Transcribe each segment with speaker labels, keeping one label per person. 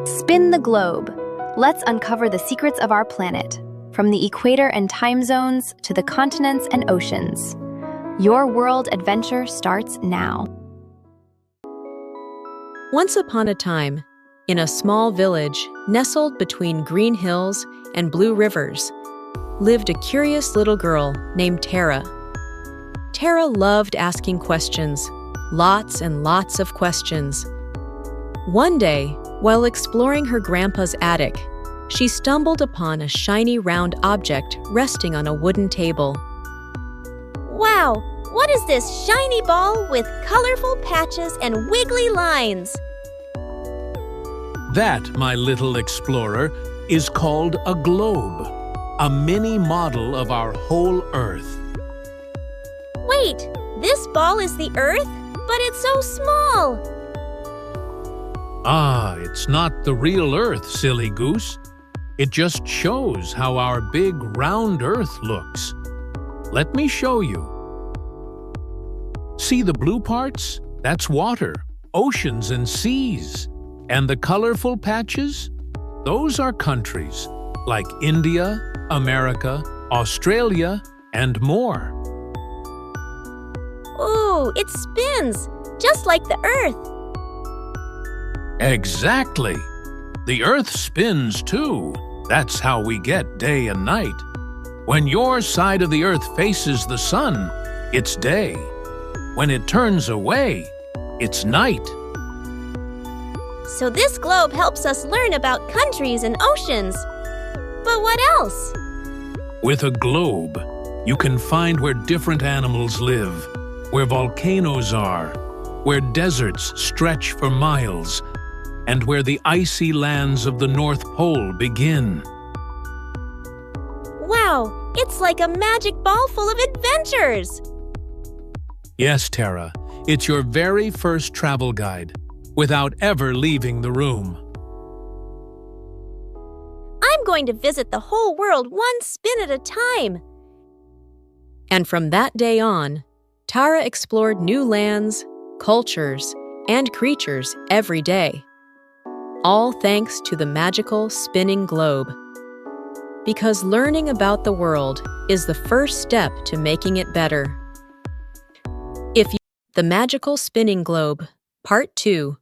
Speaker 1: Spin the globe. Let's uncover the secrets of our planet, from the equator and time zones to the continents and oceans. Your world adventure starts now.
Speaker 2: Once upon a time, in a small village nestled between green hills and blue rivers, lived a curious little girl named Tara. Tara loved asking questions, lots and lots of questions. One day, while exploring her grandpa's attic, she stumbled upon a shiny round object resting on a wooden table.
Speaker 3: Wow! What is this shiny ball with colorful patches and wiggly lines?
Speaker 4: That, my little explorer, is called a globe, a mini model of our whole Earth.
Speaker 3: Wait, this ball is the Earth, but it's so small.
Speaker 4: Ah, it's not the real Earth, silly goose. It just shows how our big round Earth looks. Let me show you. See the blue parts? That's water, oceans and seas. And the colorful patches? Those are countries like India, America, Australia, and more.
Speaker 3: Ooh, it spins, just like the Earth.
Speaker 4: Exactly. The Earth spins too. That's how we get day and night. When your side of the Earth faces the sun, it's day. When it turns away, it's night.
Speaker 3: So this globe helps us learn about countries and oceans. But what else?
Speaker 4: With a globe, you can find where different animals live, where volcanoes are, where deserts stretch for miles, and where the icy lands of the North Pole begin.
Speaker 3: Wow, it's like a magic ball full of adventures!
Speaker 4: Yes, Tara, it's your very first travel guide, without ever leaving the room.
Speaker 3: I'm going to visit the whole world one spin at a time.
Speaker 2: And from that day on, Tara explored new lands, cultures, and creatures every day. All thanks to the magical spinning globe. Because learning about the world is the first step to making it better. The Magical Spinning Globe, Part 2,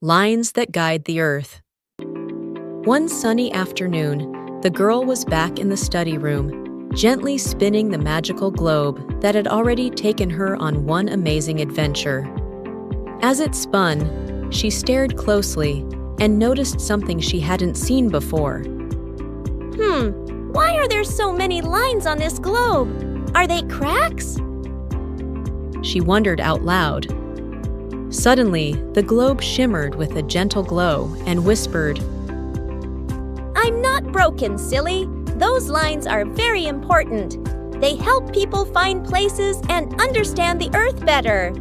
Speaker 2: Lines That Guide the Earth. One sunny afternoon, the girl was back in the study room, gently spinning the magical globe that had already taken her on one amazing adventure. As it spun, she stared closely and noticed something she hadn't seen before.
Speaker 3: Why are there so many lines on this globe? Are they cracks?
Speaker 2: She wondered out loud. Suddenly, the globe shimmered with a gentle glow and whispered,
Speaker 3: I'm not broken, silly. Those lines are very important. They help people find places and understand the Earth better.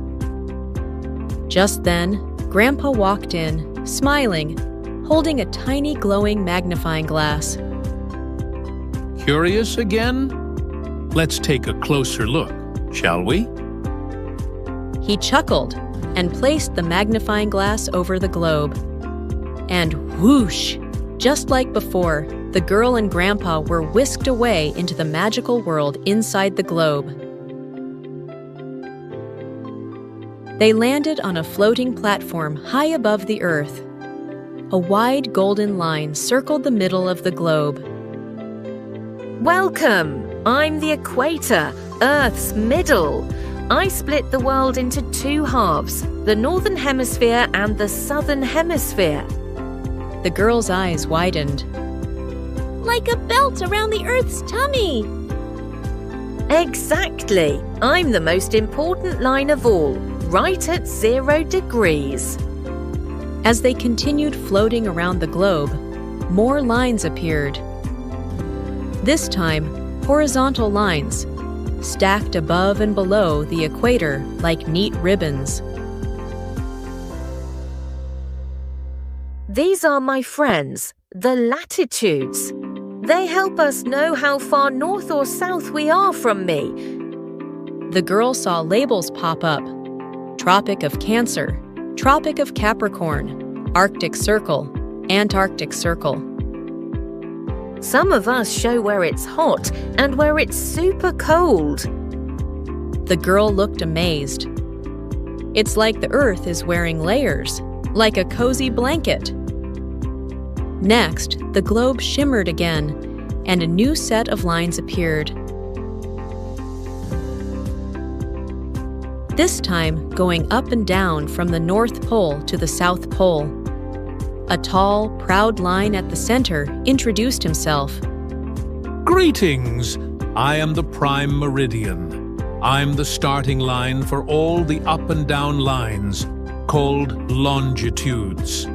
Speaker 2: Just then, Grandpa walked in, smiling, holding a tiny glowing magnifying glass.
Speaker 4: Curious again? Let's take a closer look, shall we?
Speaker 2: He chuckled and placed the magnifying glass over the globe. And whoosh! Just like before, the girl and Grandpa were whisked away into the magical world inside the globe. They landed on a floating platform high above the Earth. A wide golden line circled the middle of the globe.
Speaker 5: Welcome! I'm the Equator, Earth's middle. I split the world into two halves, the Northern Hemisphere and the Southern Hemisphere.
Speaker 2: The girl's eyes widened.
Speaker 3: Like a belt around the Earth's tummy.
Speaker 5: Exactly. I'm the most important line of all, right at 0 degrees.
Speaker 2: As they continued floating around the globe, more lines appeared. This time, horizontal lines, stacked above and below the equator like neat ribbons.
Speaker 5: These are my friends, the Latitudes. They help us know how far north or south we are from me.
Speaker 2: The girl saw labels pop up. Tropic of Cancer, Tropic of Capricorn, Arctic Circle, Antarctic Circle.
Speaker 5: Some of us show where it's hot and where it's super cold.
Speaker 2: The girl looked amazed. It's like the Earth is wearing layers, like a cozy blanket. Next, the globe shimmered again, and a new set of lines appeared. This time going up and down from the North Pole to the South Pole. A tall, proud line at the center introduced himself.
Speaker 4: Greetings! I am the Prime Meridian. I'm the starting line for all the up and down lines, called longitudes.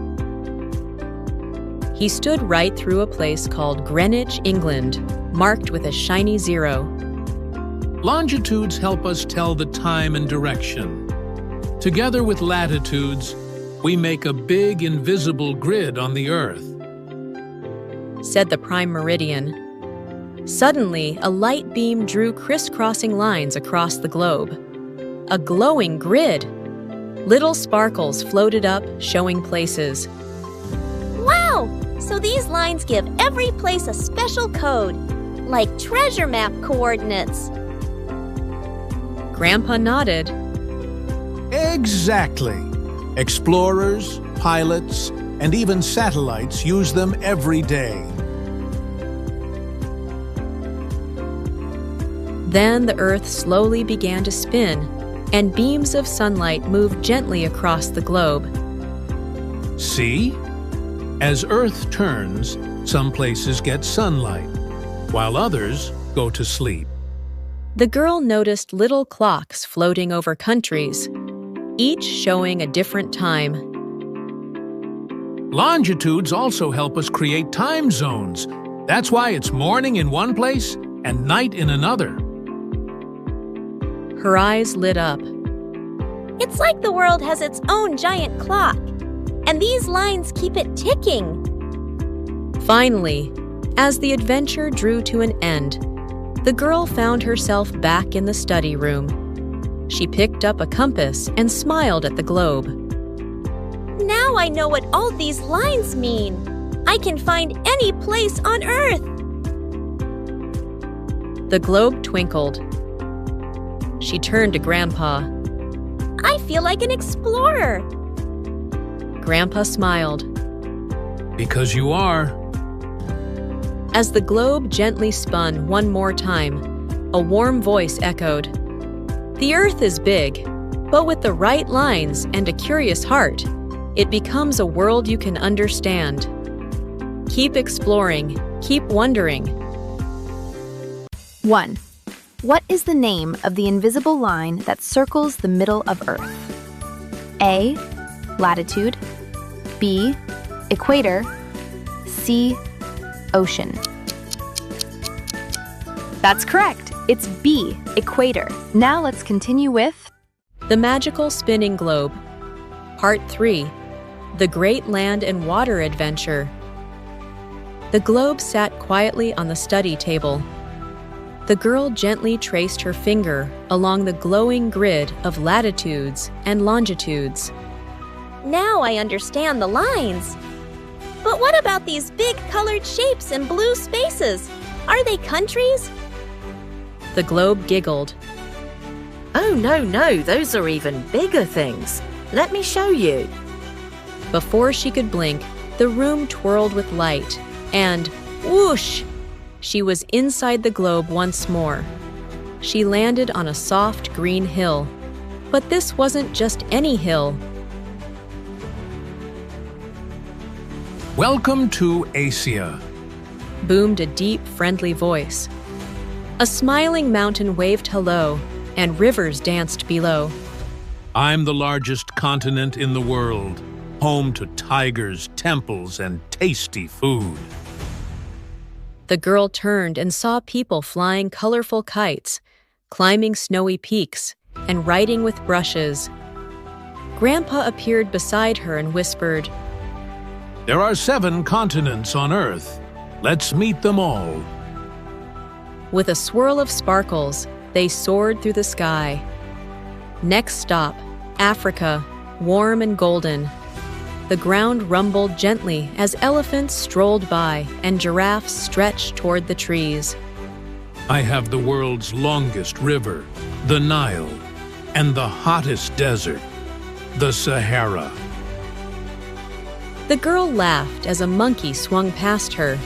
Speaker 2: He stood right through a place called Greenwich, England, marked with a shiny 0.
Speaker 4: Longitudes help us tell the time and direction. Together with latitudes, we make a big invisible grid on the Earth,
Speaker 2: said the Prime Meridian. Suddenly, a light beam drew crisscrossing lines across the globe. A glowing grid! Little sparkles floated up, showing places.
Speaker 3: Wow! So these lines give every place a special code, like treasure map coordinates.
Speaker 2: Grandpa nodded.
Speaker 4: Exactly. Explorers, pilots, and even satellites use them every day.
Speaker 2: Then the Earth slowly began to spin, and beams of sunlight moved gently across the globe.
Speaker 4: See? As Earth turns, some places get sunlight, while others go to sleep.
Speaker 2: The girl noticed little clocks floating over countries, each showing a different time.
Speaker 4: Longitudes also help us create time zones. That's why it's morning in one place and night in another.
Speaker 2: Her eyes lit up.
Speaker 3: It's like the world has its own giant clock, and these lines keep it ticking.
Speaker 2: Finally, as the adventure drew to an end, the girl found herself back in the study room. She picked up a compass and smiled at the globe.
Speaker 3: Now I know what all these lines mean. I can find any place on Earth.
Speaker 2: The globe twinkled. She turned to Grandpa.
Speaker 3: I feel like an explorer.
Speaker 2: Grandpa smiled.
Speaker 4: Because you are.
Speaker 2: As the globe gently spun one more time, a warm voice echoed. The Earth is big, but with the right lines and a curious heart, it becomes a world you can understand. Keep exploring, keep wondering.
Speaker 1: 1. What is the name of the invisible line that circles the middle of Earth? A. Latitude. B. Equator. C. Ocean. That's correct. It's B. Equator. Now let's continue with
Speaker 2: The Magical Spinning Globe. Part 3. The Great Land and Water Adventure. The globe sat quietly on the study table. The girl gently traced her finger along the glowing grid of latitudes and longitudes.
Speaker 3: Now I understand the lines. But what about these big colored shapes and blue spaces? Are they countries?
Speaker 2: The globe giggled.
Speaker 5: Oh, no, those are even bigger things. Let me show you.
Speaker 2: Before she could blink, the room twirled with light, and whoosh! She was inside the globe once more. She landed on a soft green hill. But this wasn't just any hill.
Speaker 4: Welcome to Asia,
Speaker 2: boomed a deep, friendly voice. A smiling mountain waved hello, and rivers danced below.
Speaker 4: I'm the largest continent in the world, home to tigers, temples, and tasty food.
Speaker 2: The girl turned and saw people flying colorful kites, climbing snowy peaks, and writing with brushes. Grandpa appeared beside her and whispered,
Speaker 4: There are 7 continents on Earth. Let's meet them all.
Speaker 2: With a swirl of sparkles, they soared through the sky. Next stop, Africa, warm and golden. The ground rumbled gently as elephants strolled by and giraffes stretched toward the trees.
Speaker 4: I have the world's longest river, the Nile, and the hottest desert, the Sahara.
Speaker 2: The girl laughed as a monkey swung past her.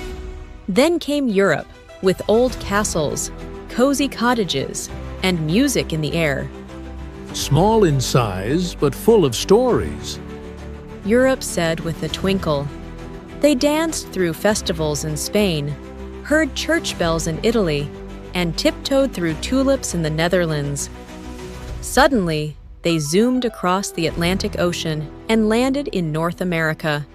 Speaker 2: Then came Europe, with old castles, cozy cottages, and music in the air.
Speaker 4: Small in size, but full of stories.
Speaker 2: Europe said with a twinkle. They danced through festivals in Spain, heard church bells in Italy, and tiptoed through tulips in the Netherlands. Suddenly, they zoomed across the Atlantic Ocean and landed in North America.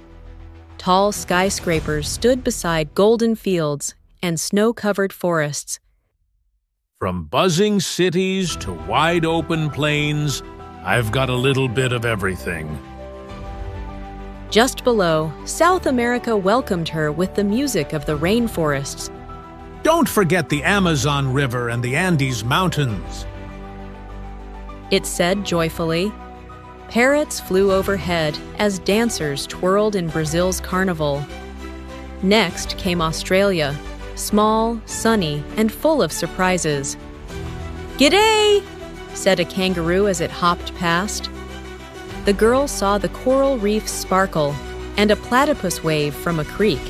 Speaker 2: Tall skyscrapers stood beside golden fields and snow-covered forests.
Speaker 4: From buzzing cities to wide-open plains, I've got a little bit of everything.
Speaker 2: Just below, South America welcomed her with the music of the rainforests.
Speaker 4: Don't forget the Amazon River and the Andes Mountains.
Speaker 2: It said joyfully. Parrots flew overhead as dancers twirled in Brazil's carnival. Next came Australia, small, sunny, and full of surprises. "G'day!" said a kangaroo as it hopped past. The girl saw the coral reefs sparkle and a platypus wave from a creek.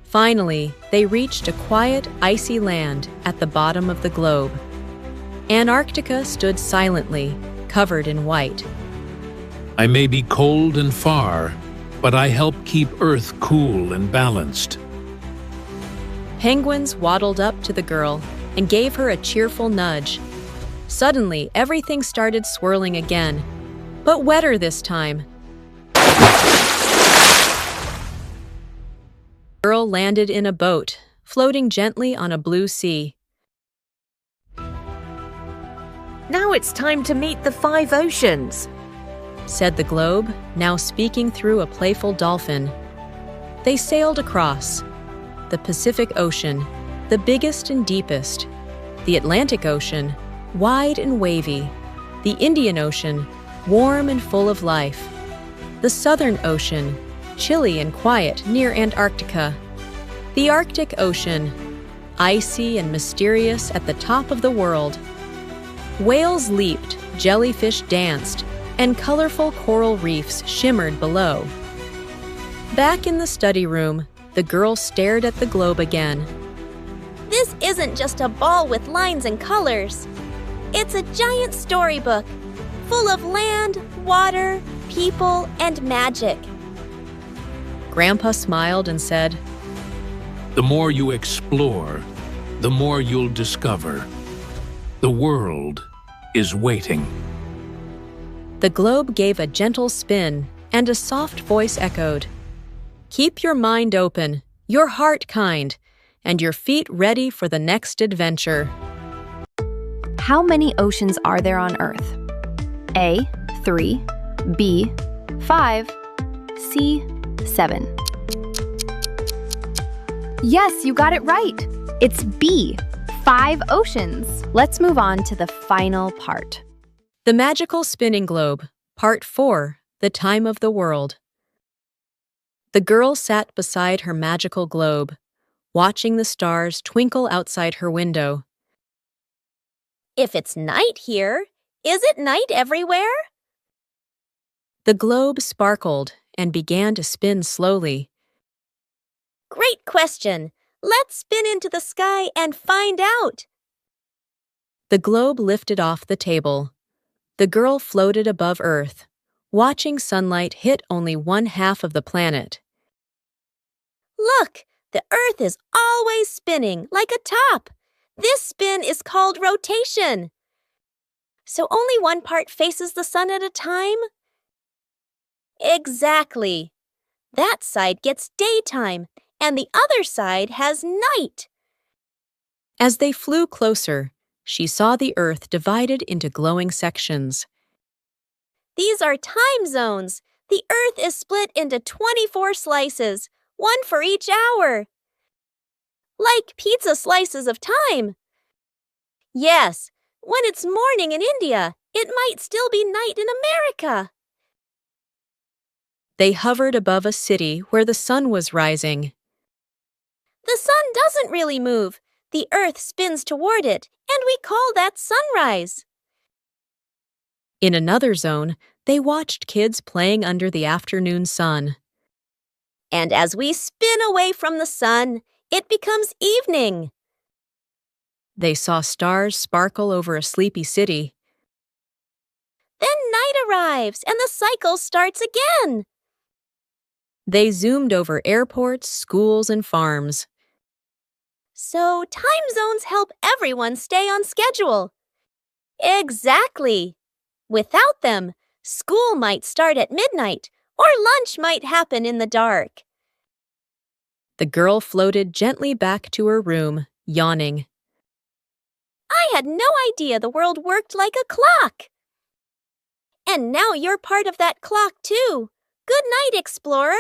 Speaker 2: Finally, they reached a quiet, icy land at the bottom of the globe. Antarctica stood silently, covered in white.
Speaker 4: I may be cold and far, but I help keep Earth cool and balanced.
Speaker 2: Penguins waddled up to the girl and gave her a cheerful nudge. Suddenly, everything started swirling again, but wetter this time. The girl landed in a boat, floating gently on a blue sea.
Speaker 5: Now it's time to meet the 5 oceans,
Speaker 2: said the globe, now speaking through a playful dolphin. They sailed across. The Pacific Ocean, the biggest and deepest. The Atlantic Ocean, wide and wavy. The Indian Ocean, warm and full of life. The Southern Ocean, chilly and quiet near Antarctica. The Arctic Ocean, icy and mysterious at the top of the world. Whales leaped, jellyfish danced, and colorful coral reefs shimmered below. Back in the study room, the girl stared at the globe again.
Speaker 3: This isn't just a ball with lines and colors. It's a giant storybook, full of land, water, people, and magic.
Speaker 2: Grandpa smiled and said,
Speaker 4: The more you explore, the more you'll discover. The world is waiting.
Speaker 2: The globe gave a gentle spin, and a soft voice echoed, Keep your mind open, your heart kind, and your feet ready for the next adventure.
Speaker 1: How many oceans are there on Earth? A, 3, B, 5, C, 7. Yes, you got it right. It's B, 5 oceans. Let's move on to the final part.
Speaker 2: The Magical Spinning Globe, Part 4, The Time of the World. The girl sat beside her magical globe, watching the stars twinkle outside her window.
Speaker 3: If it's night here, is it night everywhere?
Speaker 2: The globe sparkled and began to spin slowly.
Speaker 3: Great question. Let's spin into the sky and find out.
Speaker 2: The globe lifted off the table. The girl floated above Earth, watching sunlight hit only one half of the planet.
Speaker 3: Look, the Earth is always spinning like a top. This spin is called rotation. So only one part faces the sun at a time? Exactly. That side gets daytime, and the other side has night.
Speaker 2: As they flew closer, she saw the Earth divided into glowing sections.
Speaker 3: These are time zones. The Earth is split into 24 slices, one for each hour. Like pizza slices of time. Yes, when it's morning in India, it might still be night in America.
Speaker 2: They hovered above a city where the sun was rising.
Speaker 3: The sun doesn't really move. The Earth spins toward it, and we call that sunrise.
Speaker 2: In another zone, they watched kids playing under the afternoon sun.
Speaker 3: And as we spin away from the sun, it becomes evening.
Speaker 2: They saw stars sparkle over a sleepy city.
Speaker 3: Then night arrives, and the cycle starts again.
Speaker 2: They zoomed over airports, schools, and farms.
Speaker 3: So time zones help everyone stay on schedule. Exactly. Without them, school might start at midnight, or lunch might happen in the dark.
Speaker 2: The girl floated gently back to her room, yawning.
Speaker 3: I had no idea the world worked like a clock. And now you're part of that clock, too. Good night, explorer.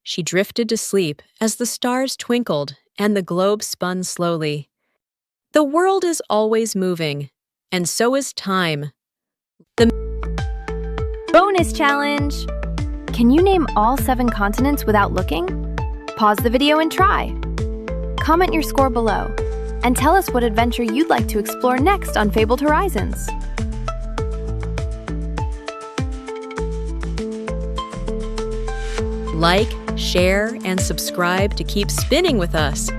Speaker 2: She drifted to sleep as the stars twinkled and the globe spun slowly. The world is always moving, and so is time.
Speaker 1: Bonus challenge! Can you name all 7 continents without looking? Pause the video and try. Comment your score below, and tell us what adventure you'd like to explore next on Fabled-Horizons.
Speaker 2: Like, share, and subscribe to keep spinning with us.